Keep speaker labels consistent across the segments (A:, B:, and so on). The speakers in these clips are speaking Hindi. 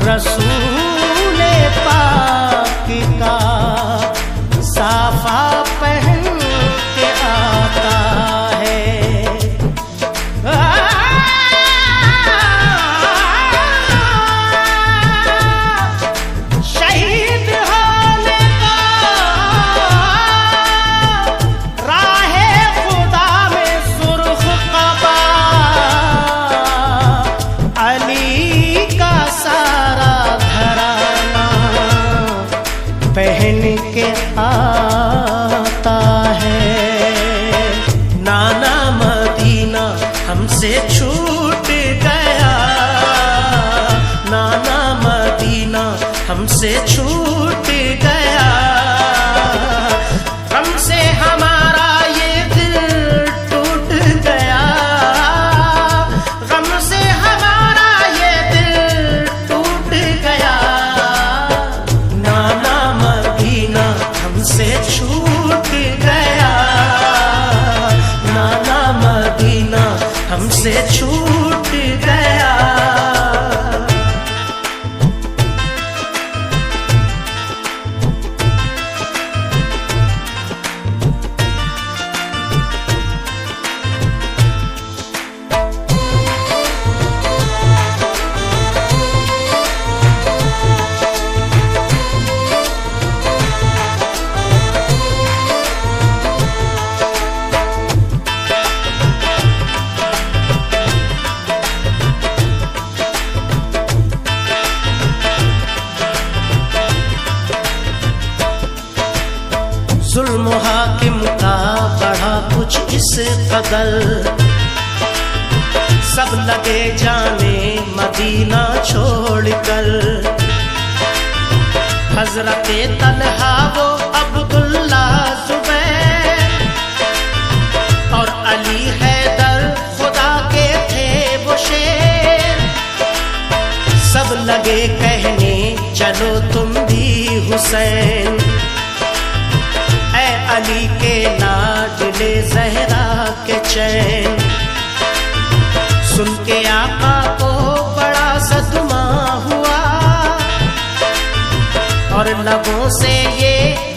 A: रसूले पाक का साफा पहन के आता है। शहीद होने का राहे खुदा में सुर्ख कबा अली का सारा घराना पहन के आता है। नाना मदीना हमसे छूट गया, नाना मदीना हमसे छूट गया। हमसे हमारा ये दिल टूट गया, हमसे हमारा ये दिल टूट गया। नाना मदीना हमसे छूट गया, नाना मदीना हमसे छूट गया। जुल्म हाकिम का बढ़ा कुछ इस कदर, सब लगे जाने मदीना छोड़कर। हजरत तलहा वो अब्दुल्ला जुबैर और अली हैदर खुदा के थे वो शेर। सब लगे कहने चलो तुम भी हुसैन, अली के लाडले ज़हरा के चैन। सुन के आका को बड़ा सदमा हुआ और लबों से ये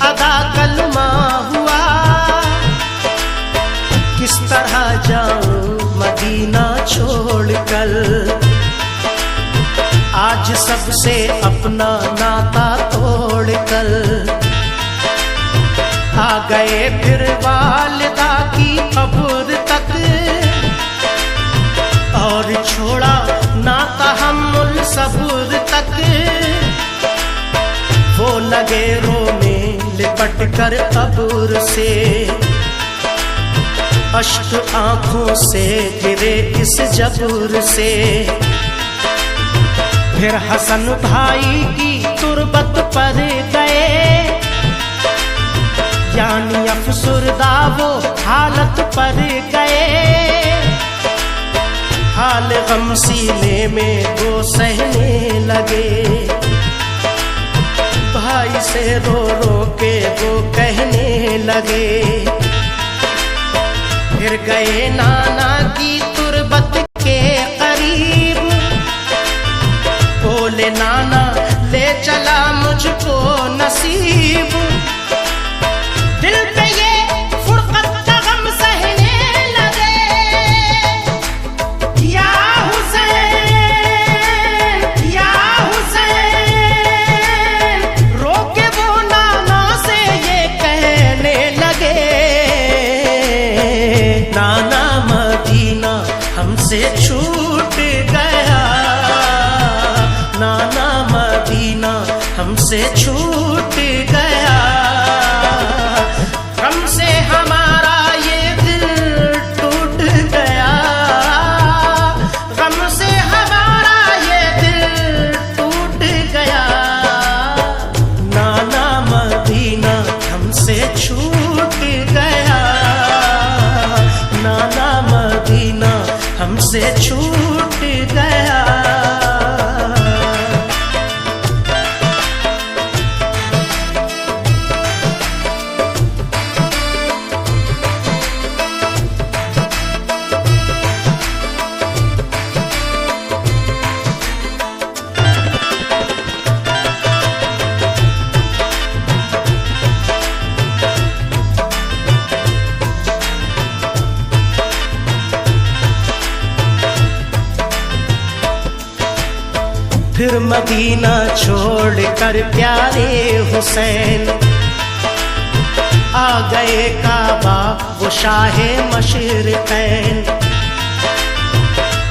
A: अदा कलमा हुआ। किस तरह जाऊं मदीना छोड़कर, आज सबसे अपना नाता तोड़कर। आ गए फिर वालिदा की कब्र तक और छोड़ा नाता हम्मुल सब्र तक। वो लगे रोने लिपट कर कब्र से, अश्क आंखों से गिरे इस जबूर से। फिर हसन भाई की तुरबत पर गए, यानी अफसुरदा वो हालत पर गए। हाल गम सीने में वो सहने लगे, भाई से रो रो के वो कहने लगे। फिर गए नाना की तुरबत के करीब, बोले नाना ले चला मुझको नसीब। दिल पे ये फुरकत का गम सहने लगे, या हुसैन या हुसैन। रोके वो नाना से ये कहने लगे, नाना मदीना हमसे छूट गया, नाना मदीना हमसे छूट गया। हमसे हमारा ये दिल टूट गया, हमसे हमारा ये दिल टूट गया। नाना मदीना हमसे छूट गया, नाना मदीना हमसे छूट गया। फिर मदीना छोड़कर प्यारे हुसैन आ गए काबा वो शाहे मशरिक़ैन।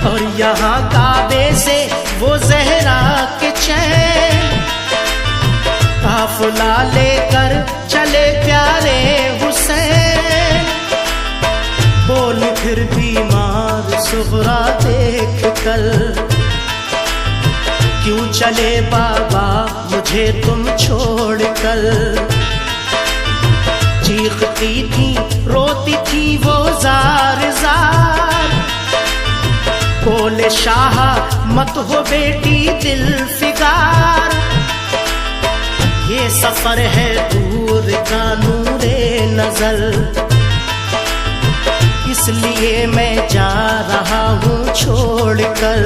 A: और यहाँ काबे से वो ज़हरा के चैन काफिला लेकर चले प्यारे हुसैन। बोल फिर बीमार सुगरा देख कर, क्यों चले बाबा मुझे तुम छोड़ कर। चीखती थी रोती थी वो जार जार, बोले शाह मत हो बेटी दिल फिगार। ये सफर है दूर का नूरे नजर, इसलिए मैं जा रहा हूँ छोड़कर।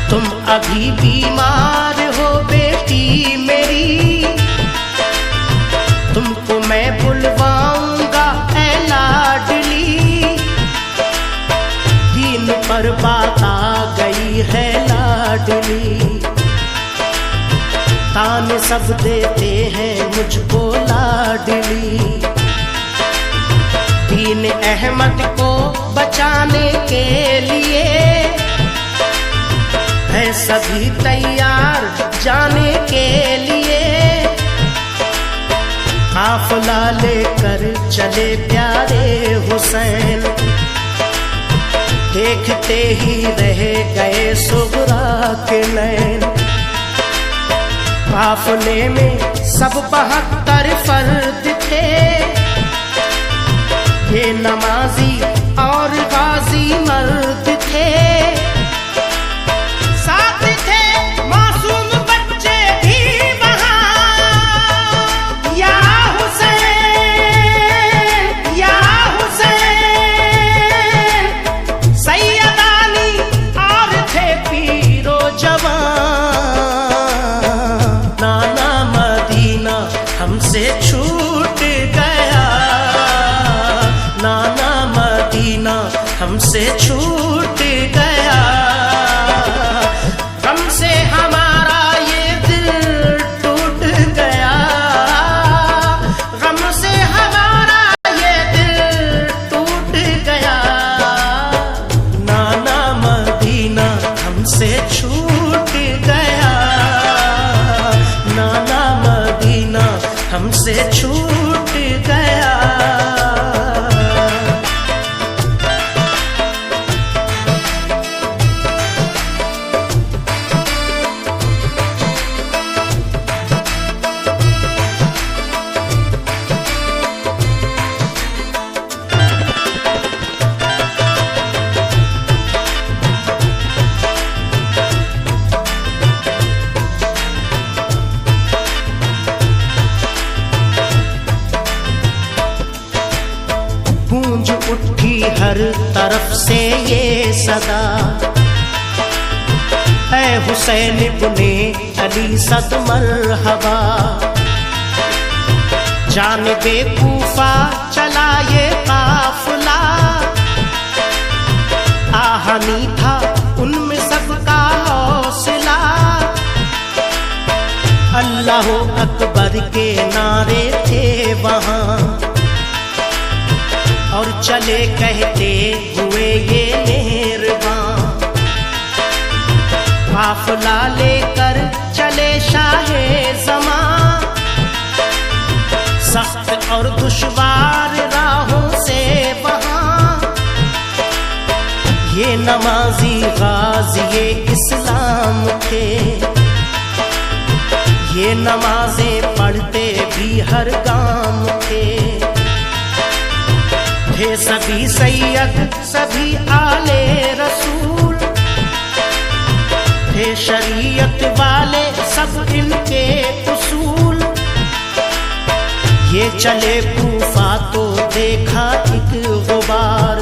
A: तुम अभी बीमार हो बेटी मेरी, तुमको मैं बुलवाऊंगा ऐ लाडली। दीन पर बात आ गई है लाडली, ताने सब देते हैं मुझको लाडली। दीन अहमद को बचाने के लिए है सभी तैयार जाने के लिए। काफिला लेकर चले प्यारे हुसैन, देखते ही रह गए सुगरा के नैन। काफिले में सब 72 फर्द थे, ये नमाजी और गाजी मर्द थे। साथ थे मासूम बच्चे भी वहाँ, या हुसैन या हुसैन। सैयदानी और थे पीरो जवान। नाना मदीना हमसे छूट गया, नाना मदीना हमसे छूट गया। हमसे हमारा ये दिल टूट गया, गम से हमारा ये दिल टूट गया। नाना मदीना हमसे छूट गया, नाना मदीना हमसे छूट गया। गूंज उठी हर तरफ से ये सदा, ऐ हुसैन इब्ने अली सद मरहबा। जानिबे कूफा चला ये काफिला, आहनी था उनमें सबका हौसला। अल्लाह अकबर के नारे थे वहाँ, और चले कहते हुए ये मेहरबान। काफिला लेकर चले शाहे ज़मां, सख्त और दुश्वार राहों से वहाँ। ये नमाजी गाज़ी इस्लाम थे, ये नमाजें पढ़ते भी हर गाम थे। थे सभी सैयद सभी आले रसूल, थे शरीयत वाले सब इनके उसूल। ये चले कूफा तो देखा एक गुबार,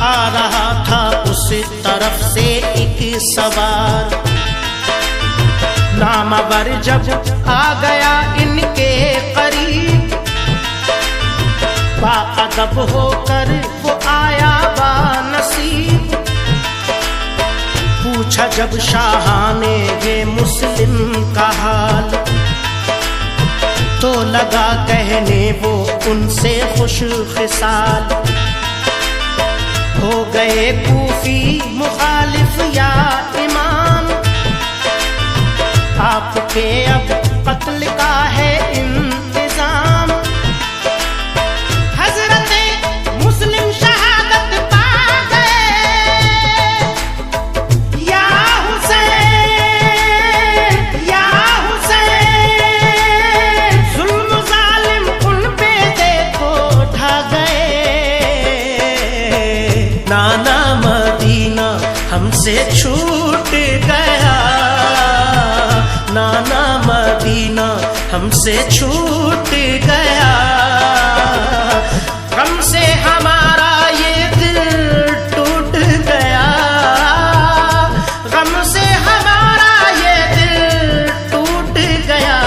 A: आ रहा था उस तरफ से एक सवार। नामवर जब आ गया इनके करीब, बाअदब होकर वो आया बानसीब। पूछा जब शाहाने ये मुस्लिम का हाल, तो लगा कहने वो उनसे खुश खिसाल। हो गए कूफी मुखालिफ या इमाम, आपके अब कत्ल का है इंतजाम। हजरते मुस्लिम शहादत पा गए, या हुसैन या हुसैन, जुल्म जालिम उन पे देखो ढा गए। नाना मदीना हमसे छूट गया, नाना मदीना हमसे छूट गया। गम से हमारा ये दिल टूट गया, गम से हमारा ये दिल टूट गया।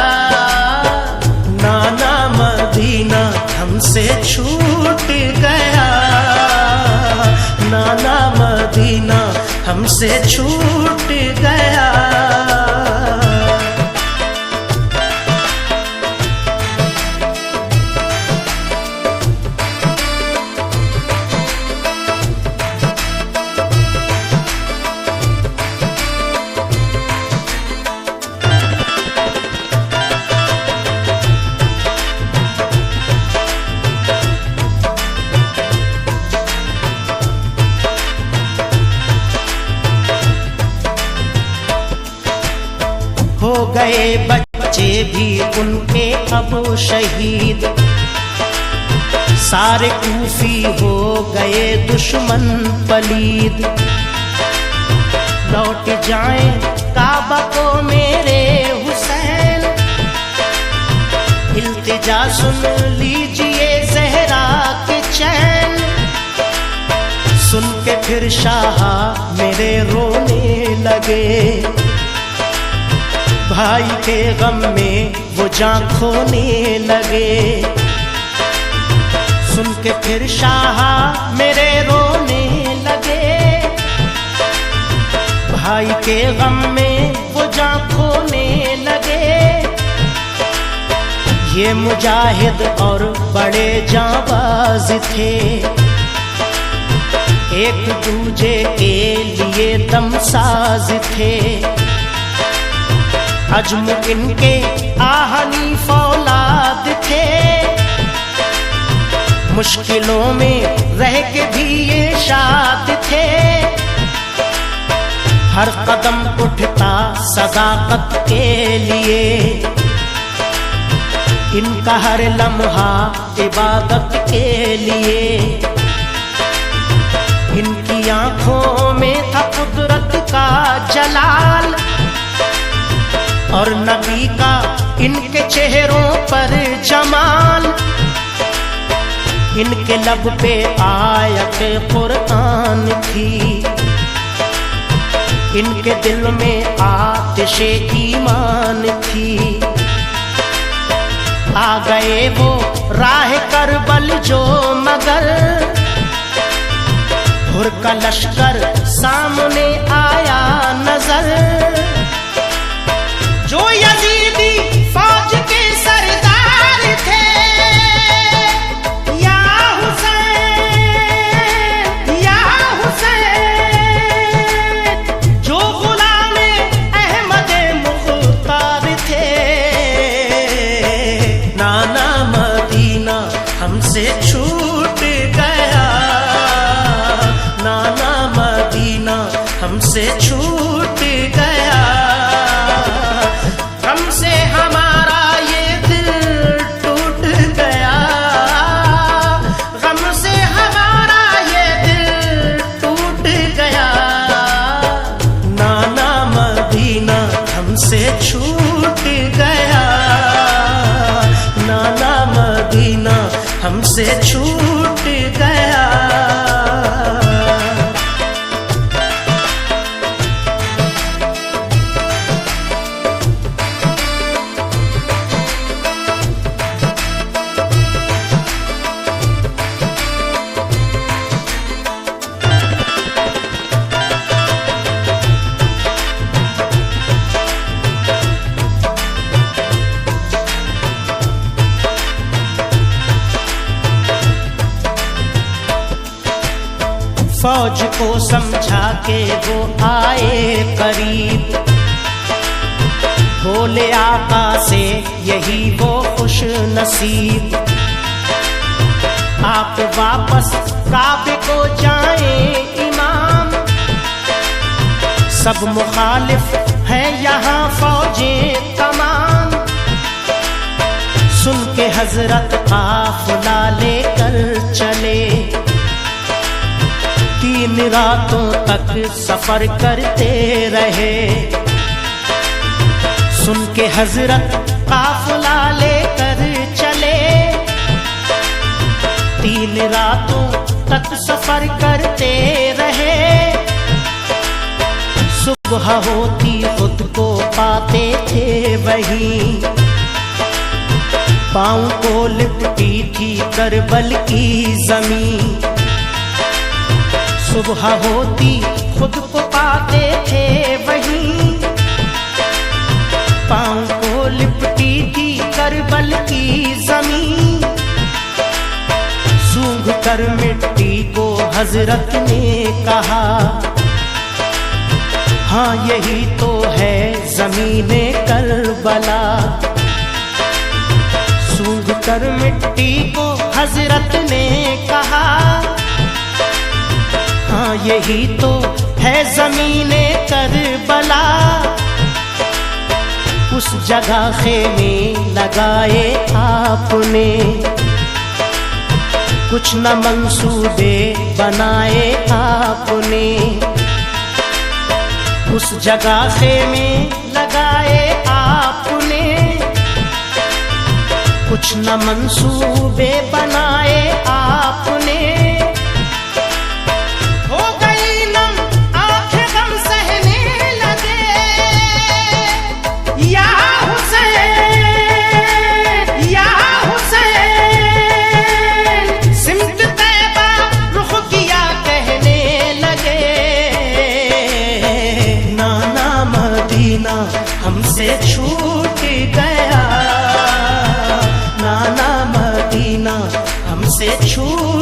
A: नाना मदीना हमसे छूट गया, नाना मदीना हमसे छूट गया। हो गए बच्चे भी उनके अब शहीद, सारे कूफी हो गए दुश्मन पलीद। लौट जाएं काबा को मेरे हुसैन, इल्तिजा सुन लीजिए ज़हरा के चैन। सुन के फिर शाह मेरे रोने लगे, भाई के गम में वो जान खोने लगे। सुन के फिर शाह मेरे रोने लगे, भाई के गम में वो जान खोने लगे। ये मुजाहिद और बड़े जाबाज थे, एक दूजे के लिए दमसाज थे। अजम इनके आहनी फौलाद थे, मुश्किलों में रह के भी ये शाद थे। हर कदम उठता सदाकत के लिए, इनका हर लम्हा इबादत के लिए। इनकी आंखों में था कुदरत का जलाल, और नबी का इनके चेहरों पर जमाल। इनके लब पे आयत कुरान थी, इनके दिल में आतिशे ईमान थी। आ गए वो राह करबल जो मगर, हुर का लश्कर सामने आया नजर। जो यजीदी फौज के सरदार थे, या हुसैन या हुसैन, जो गुलामे अहमद मुख्तार थे। नाना मदीना हमसे छूट गया, नाना मदीना हमसे छूट गया। गम से हमारा ये दिल टूट गया, गम से हमारा ये दिल टूट गया। नाना मदीना हमसे छूट गया, नाना मदीना हमसे छूट गया। फौज को समझा के वो आए करीब, भोले आका से यही वो खुश नसीब। आप वापस काबे को जाएं इमाम, सब मुखालिफ है यहाँ फौजें तमाम। सुन के हजरत काफिला लेकर चले, 3 रातों तक सफर करते रहे। सुन के हजरत काफिला लेकर चले, 3 रातों तक सफर करते रहे। सुबह होती खुद को पाते थे वहीं, पाँव को लिपटी थी करबल की जमीन। सुबह होती खुद को पाते थे वहीं, पाँव को लिपटी थी करबल की जमीन। सूंघ कर मिट्टी को हजरत ने कहा, हाँ यही तो है ज़मीने करबला। सूंघ कर मिट्टी को हजरत ने कहा, हाँ यही तो है ज़मीने करबला। उस जगह खेमे लगाए आपने, कुछ न मंसूबे बनाए आपने। उस जगह खेमे लगाए आपने, कुछ न मंसूबे बनाए आपने। हो गई नम आंखें गम सहने लगे, या हुसैन या हुसैन। सिमत तैबा रुख किया कहने लगे, नाना मदीना हमसे छूट गया, नाना मदीना हमसे छूट